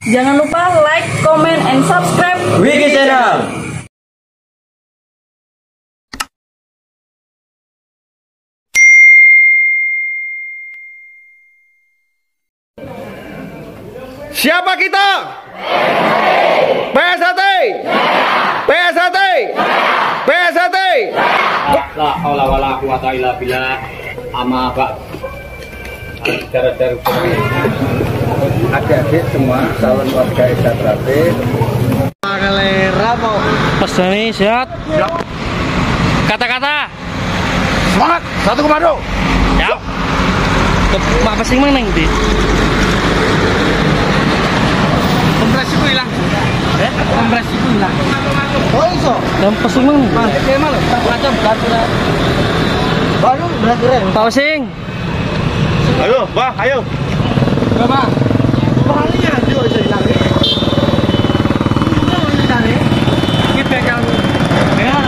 Jangan lupa like, comment, and subscribe Wiki Channel. Siapa kita? PSHT. PSHT. PSHT. La haula wala quwata illa billah. Amma ba'd. Adik-adik semua calon warga Isatrate. Galera mau pesan nih, sehat. Kata-kata. Semangat, satu komando. Ya. Apa sih mang neng di? Kompresiku hilang. Kompresiku hilang. Oh iso. Dan pesing mang. Gimana? Macam belajar. Baru belajar. Pausing. Ayo, Bah, ayo. Bapak. Palingnya yo iso hilang. Ini pegang. Ya,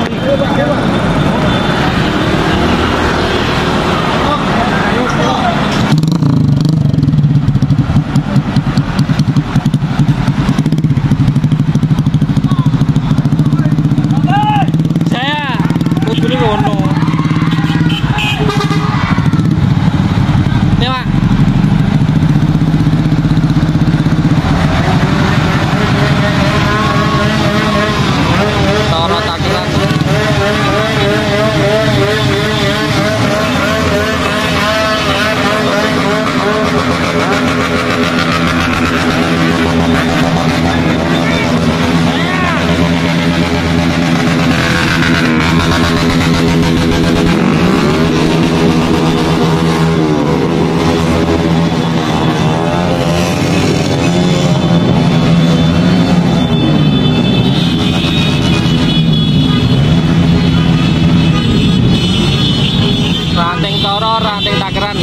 Ranting toro, ranting takeran.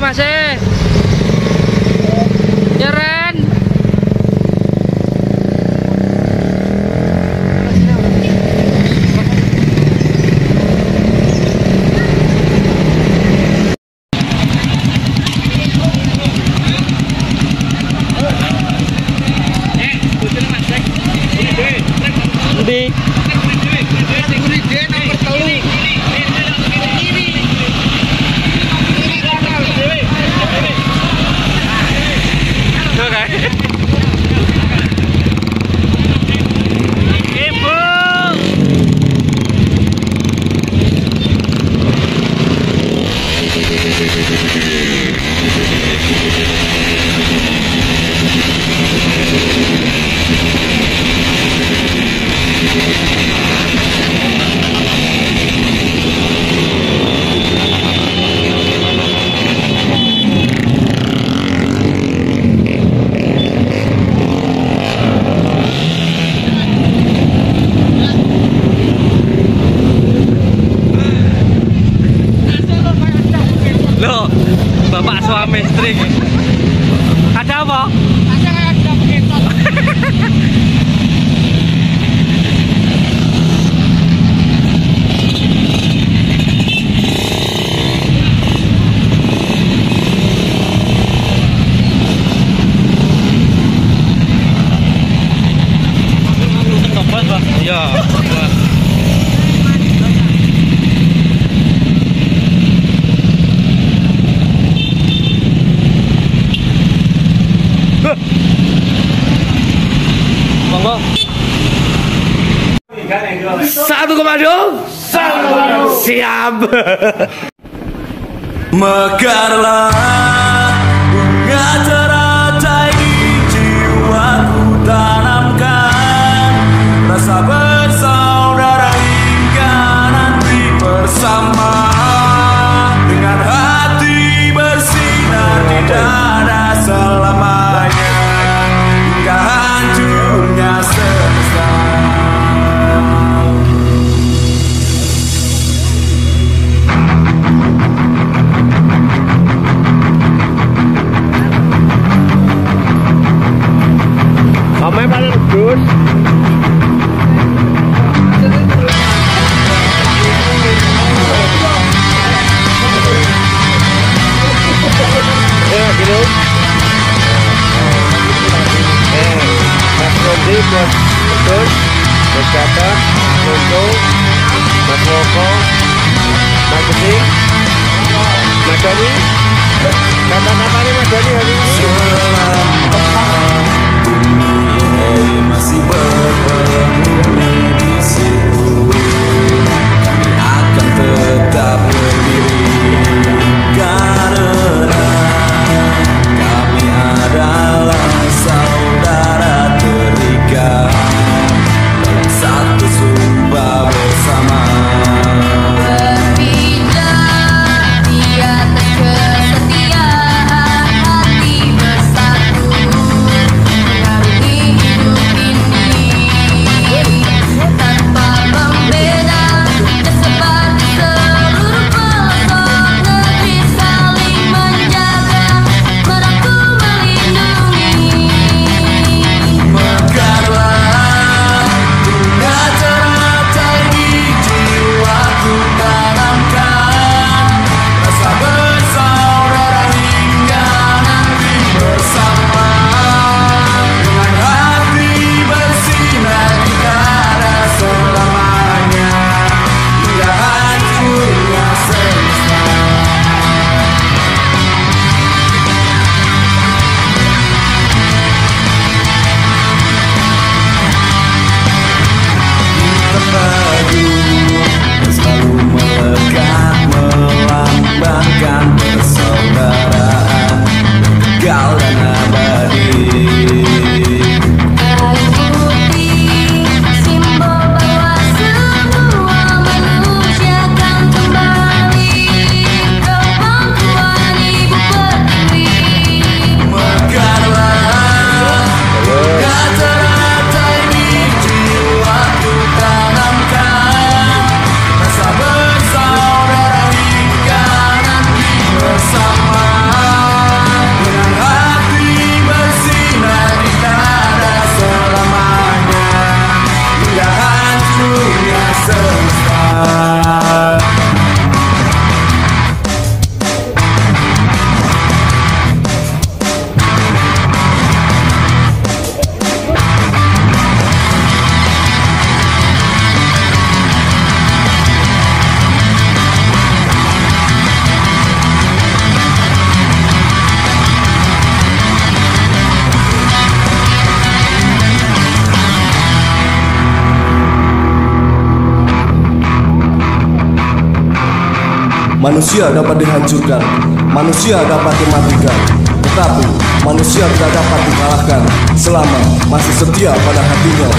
Masih. Ya Ren. Di Loh, bapak suami istri. Ada apa? Ada begitu. Ya. Monggo. Satu komando. Siap. Mekarlah bunga teratai di jiwaku, tanamkan rasa bersaudara hingga nanti bersama, dengan hati bersinar di dada selamanya hingga hancurnya semesta. Kamera paling bagus. Ya, gitu. Mas Rondi buat terus, Mas Kata, Logo, Mas Roko, Mas Gede, Mas Doni. Kata-kata ini Mas Doni hari ini. Bumi masih berpenghuni di situ, kami akan tetap berdiri karena kami adalah saudara terikat dalam satu sumpah bersama. Berpijak di atas kesetiaan, hati bersatu mengarungi hidup ini tanpa membeda, tersebar di seluruh pelosok negeri, saling menjaga, merangkul melindungi. Mekarlah bunga teratai di jiwaku, tanamkan rasa bersaudara hingga nanti bersama, dengan hati bersinar di dada selamanya hingga hancurnya semesta. Terpadu dan selalu melekat, melambangkan persaudaraan kekal dan abadi. Kain putih, simbol bahwa semua manusia akan kembali ke pangkuan Ibu Pertiwi. Mekarlah bunga teratai di jiwaku, tanamkan rasa bersaudara hingga nanti bersama, dengan hati bersinar di dada selamanya hingga hancurnya semesta. Manusia dapat dihancurkan, manusia dapat dimatikan, tetapi manusia tidak dapat dikalahkan selama masih setia pada hatinya.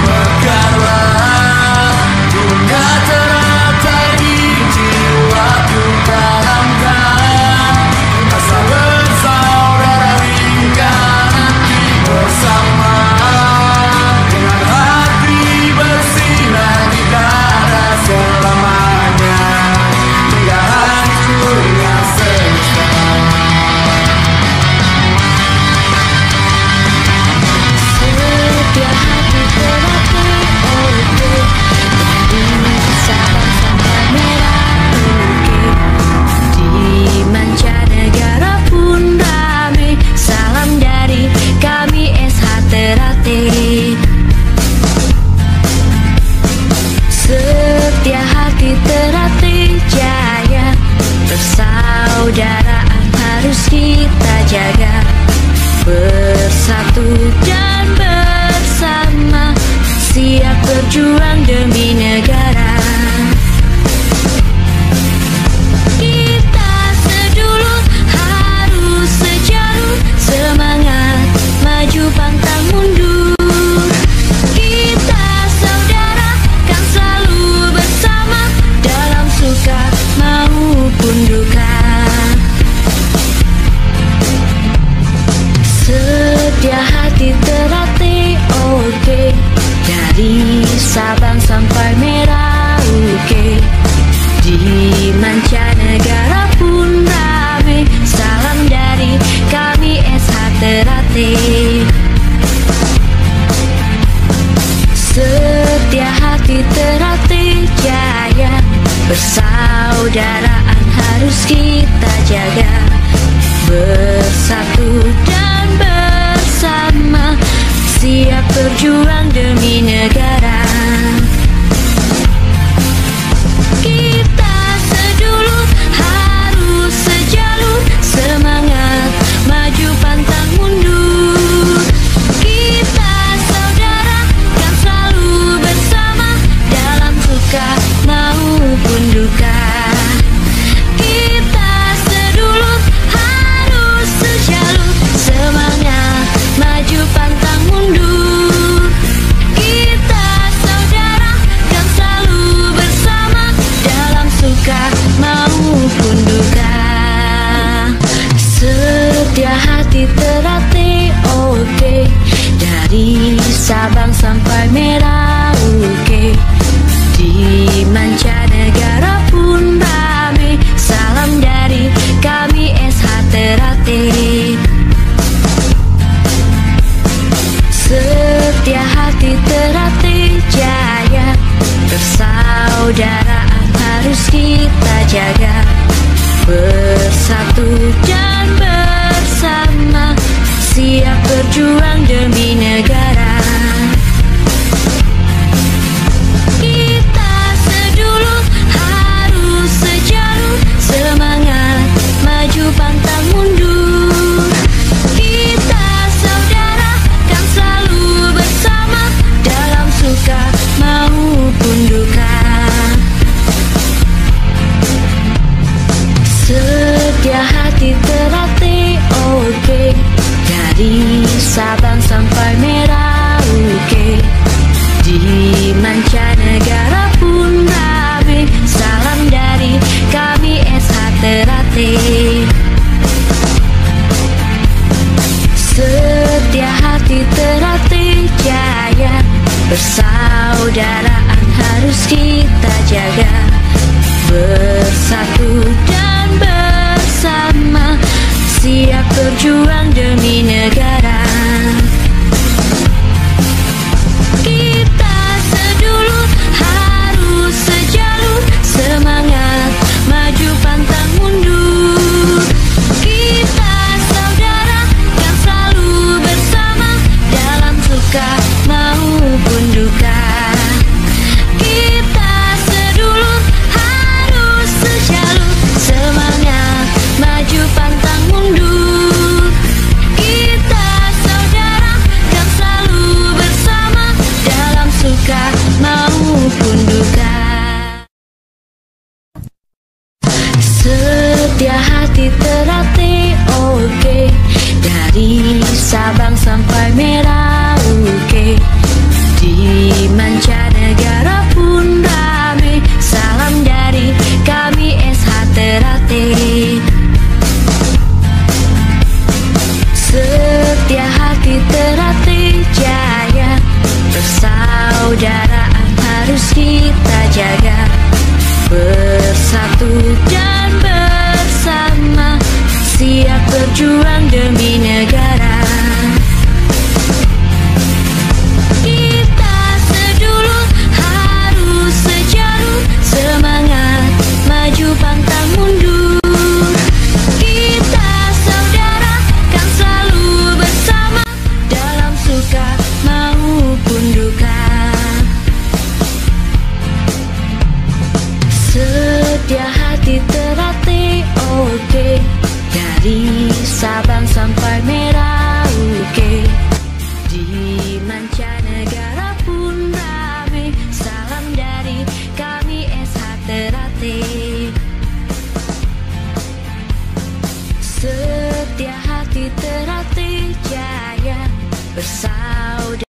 Mekarlah bunga teratai di jiwaku, tanamkan rasa bersaudara hingga nanti bersama, dengan hati bersinar di dada selamanya hingga hancurnya semesta. Setiap hati terlatih olehku, ini Sabang merah ukir, di mancanegara pun ramai. Salam dari kami SH Teratai. Setia hati terlatih jaya, persaudaraan harus kita jaga. Bersatu dan bersama, siap berjuang demi negara. Kita sedulur harus sejalur, semangat maju pantang mundur. Kita saudara kan selalu bersama, dalam suka maupun duka. Setia hati terlatih oke, dari Sabang sampai Merauke. Di mancanegara pun rame, salam dari kami SH Ternate. Setia hati terlatih jaya, persaudaraan harus kita jaga. Bersatu dan bersama, siap berjuang demi negara. Kita sedulur harus sejalur, semangat maju pantang mundur. Kita saudara kan selalu bersama, dalam suka maupun duka. Kita sedulur harus sejalur, semangat maju pantang mundur. Kita saudara kan selalu bersama, dalam suka maupun duka. Setia hati terlatih oke, dari Sabang sampai Merauke. Di mancanegara pun rame, salam dari kami SH Ternate. Setia hati terlatih jaya, persaudaraan harus kita jaga. Bersatu dan bersama, siap berjuang demi negara. Kita sedulur harus sejalur, semangat maju pantang mundur. Kita saudara kan selalu bersama, dalam suka maupun duka. Setia hati terlatih oke, dari Sabang sampai Merauke. Di mancanegara pun rame, salam dari kami SH Ternate. Setia hati terlatih jaya, persaudaraan harus kita jaga. Bersatu dan bersama, siap berjuang demi negara. Kita sedulur harus sejalur, semangat maju pantang mundur. Kita saudara kan selalu bersama, dalam suka maupun duka. Kita sedulur harus sejalur, semangat maju pantang mundur. Kita saudara kan selalu bersama, dalam suka maupun duka. Setia hati terlatih oke, dari Sabang sampai Merauke. Di mancanegara pun rame, salam dari kami SH Ternate. Setia hati terlatih jaya, persaudaraan harus kita jaga. Bersatu dan bersama, siap berjuang demi negara. bersaudara.